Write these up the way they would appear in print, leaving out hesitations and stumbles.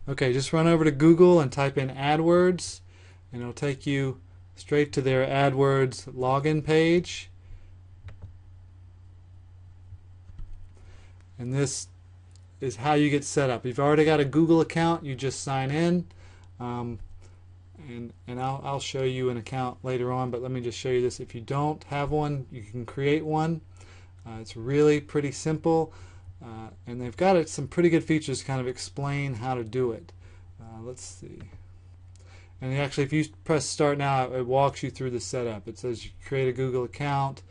Okay, just run over to Google and type in AdWords, and it'll take you straight to their AdWords login page. And this is how you get set up. If you've already got a Google account, you just sign in. Um, and I'll show you an account later on, but let me just show you this. If you don't have one, you can create one. It's really pretty simple, and they've got some pretty good features to kind of explain how to do it. Let's see. And actually, if you press Start Now, it walks you through the setup. It says you create a Google account.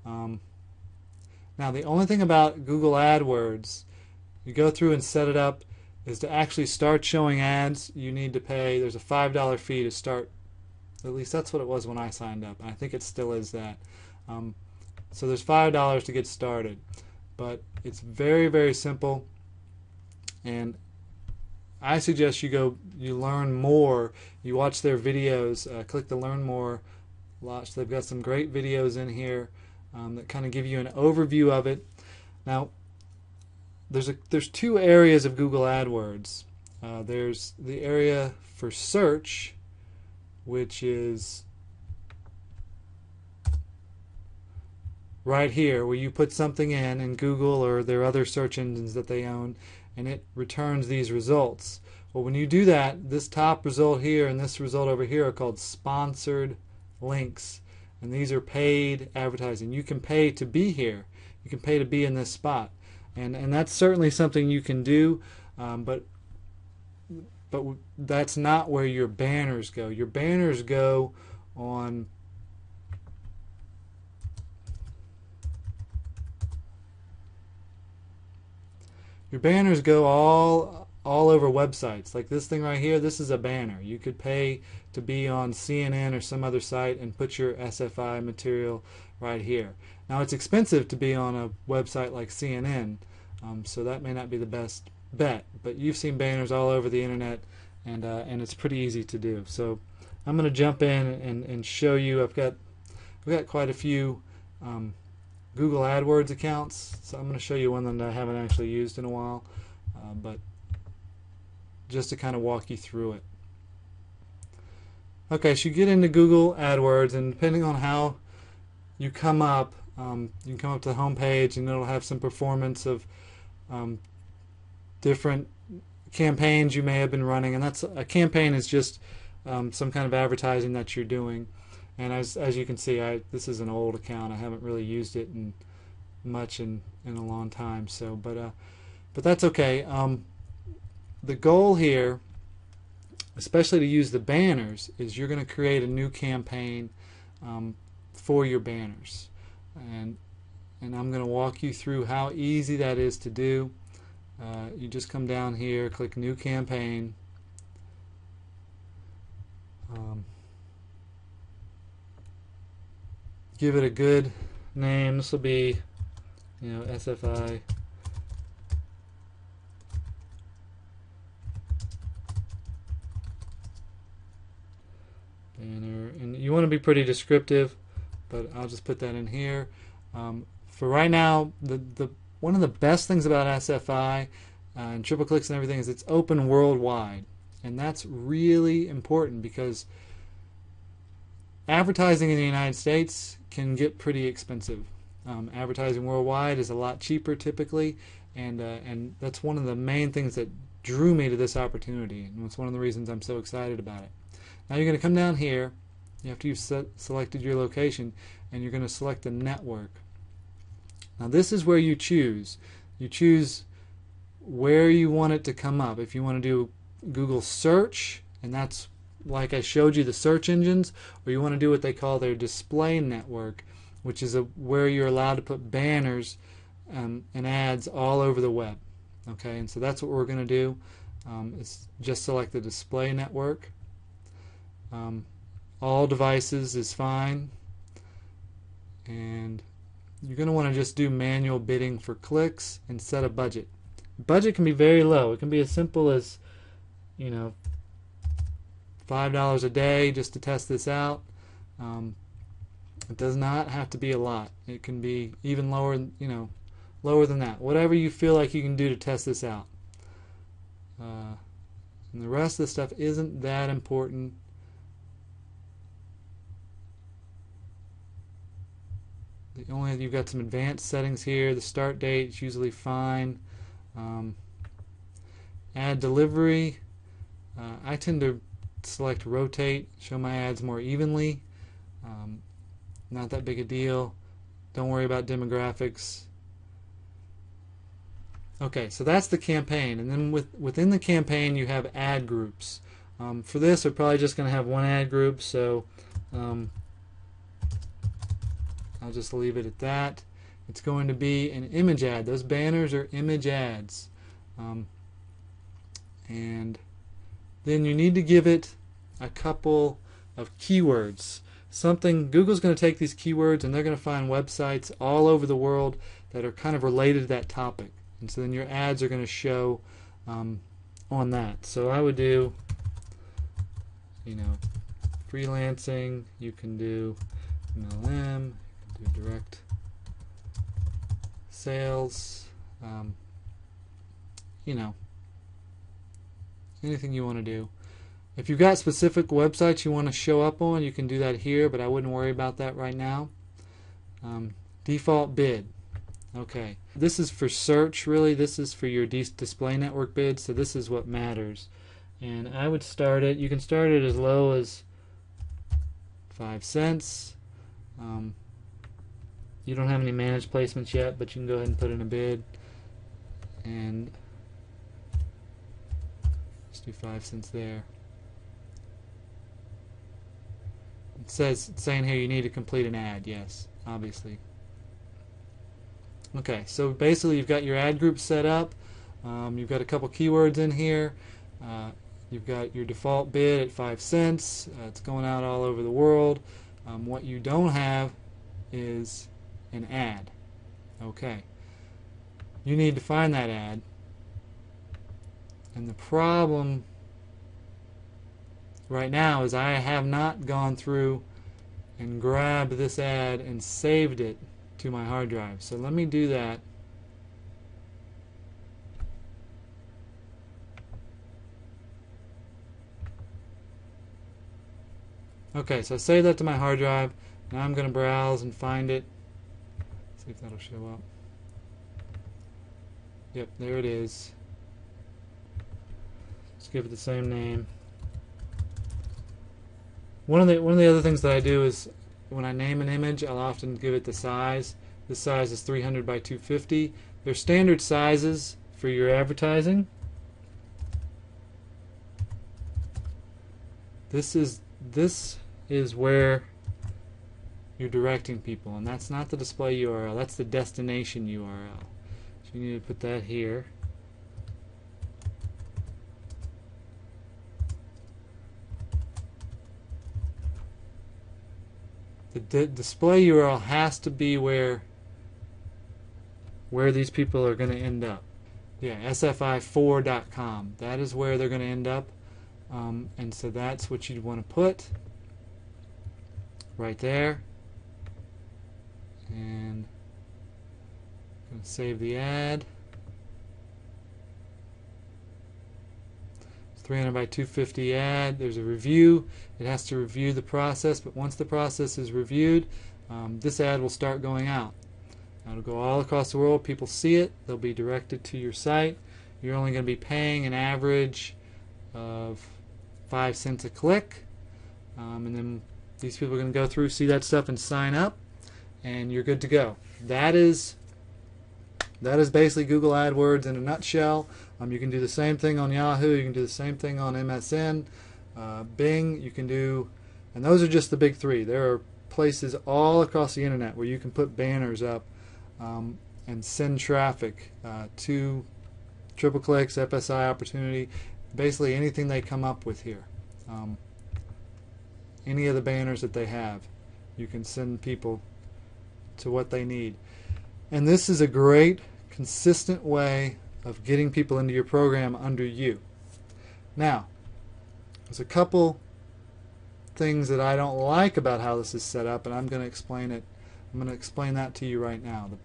Now, the only thing about Google AdWords, you go through and set it up, is to actually start showing ads, you need to pay, there's a $5 fee to start. At least that's what it was when I signed up. And I think it still is that. So there's $5 to get started. But it's very, very simple. And I suggest you learn more. You watch their videos. Click the Learn More. They've got some great videos in here that kind of give you an overview of it. Now, there's two areas of Google AdWords. There's the area for search, which is right here, where you put something in Google or their other search engines that they own, and it returns these results. Well, when you do that, this top result here and this result over here are called sponsored links, and these are paid advertising. You can pay to be here. You can pay to be in this spot. And that's certainly something you can do, but that's not where your banners go. Your banners go on all over websites. Like this thing right here, this is a banner. You could pay to be on CNN or some other site and put your SFI material right here. Now, it's expensive to be on a website like CNN, so that may not be the best bet, but you've seen banners all over the internet, and it's pretty easy to do. So I'm going to jump in and show you. I've got quite a few Google AdWords accounts, so I'm going to show you one that I haven't actually used in a while, but just to kind of walk you through it. Okay, so you get into Google AdWords, and depending on how you come up, you can come up to the home page, and it'll have some performance of different campaigns you may have been running. And that's a campaign is just some kind of advertising that you're doing. And as you can see, this is an old account. I haven't really used it much in a long time. So, but that's okay. The goal here, especially to use the banners, is you're going to create a new campaign for your banners. And I'm going to walk you through how easy that is to do. You just come down here, click New Campaign. Give it a good name. This will be, SFI. Banner. And you want to be pretty descriptive, but I'll just put that in here. For right now, one of the best things about SFI and triple clicks and everything is it's open worldwide, and that's really important because advertising in the United States can get pretty expensive. Advertising worldwide is a lot cheaper typically, and that's one of the main things that drew me to this opportunity, and it's one of the reasons I'm so excited about it. Now you're going to come down here after you've selected your location, and you're going to select the network. Now this is where you choose. You choose where you want it to come up. If you want to do Google search, and that's like I showed you the search engines, or you want to do what they call their display network, which is where you're allowed to put banners and ads all over the web. Okay, and so that's what we're going to do. Is just select the display network. All devices is fine, and you're going to want to just do manual bidding for clicks and set a budget. Budget can be very low. It can be as simple as, $5 a day just to test this out. It does not have to be a lot. It can be even lower, lower than that. Whatever you feel like you can do to test this out. And the rest of the stuff isn't that important. You've got some advanced settings here. The start date is usually fine. Ad delivery. I tend to select rotate, show my ads more evenly. Not that big a deal. Don't worry about demographics. Okay, so that's the campaign, and then within the campaign you have ad groups. For this, we're probably just going to have one ad group, so I'll just leave it at that. It's going to be an image ad. Those banners are image ads. And then you need to give it a couple of keywords. Google's going to take these keywords and they're going to find websites all over the world that are kind of related to that topic. And so then your ads are going to show on that. So I would do, freelancing. You can do MLM. You can do direct sales. Anything you want to do. If you've got specific websites you want to show up on, you can do that here, but I wouldn't worry about that right now. Default bid. Okay, this is for search, really. This is for your display network bids, so this is what matters. And I would start it, you can start it as low as 5 cents. You don't have any managed placements yet, but you can go ahead and put in a bid. And just do 5 cents there. It's saying here you need to complete an ad. Yes, obviously. Okay, so basically you've got your ad group set up. You've got a couple keywords in here. You've got your default bid at 5 cents. It's going out all over the world. What you don't have is an ad. Okay. You need to find that ad. And the problem right now is I have not gone through and grabbed this ad and saved it to my hard drive. So let me do that. Okay, so I saved that to my hard drive. Now I'm going to browse and find it. See if that'll show up. Yep, there it is. Let's give it the same name. One of the other things that I do is when I name an image, I'll often give it the size. This size is 300 by 250. They're standard sizes for your advertising. This is where you're directing people, and that's not the display URL, that's the destination URL. So you need to put that here. The display URL has to be where these people are going to end up. Yeah, sfi4.com. That is where they're going to end up. And so that's what you'd want to put right there. And I'm going to save the ad. 300 by 250 ad. There's a review. It has to review the process, but once the process is reviewed, this ad will start going out. It'll go all across the world. People see it. They'll be directed to your site. You're only going to be paying an average of 5 cents a click, and then these people are going to go through, see that stuff, and sign up, and you're good to go. That is basically Google AdWords in a nutshell. You can do the same thing on Yahoo. You can do the same thing on MSN, Bing. You can do, and those are just the big three. There are places all across the internet where you can put banners up and send traffic to TripleClicks, FSI Opportunity, basically anything they come up with here. Any of the banners that they have, you can send people to what they need. And this is a great, consistent way of getting people into your program under you. Now, there's a couple things that I don't like about how this is set up, and I'm going to explain it. I'm going to explain that to you right now.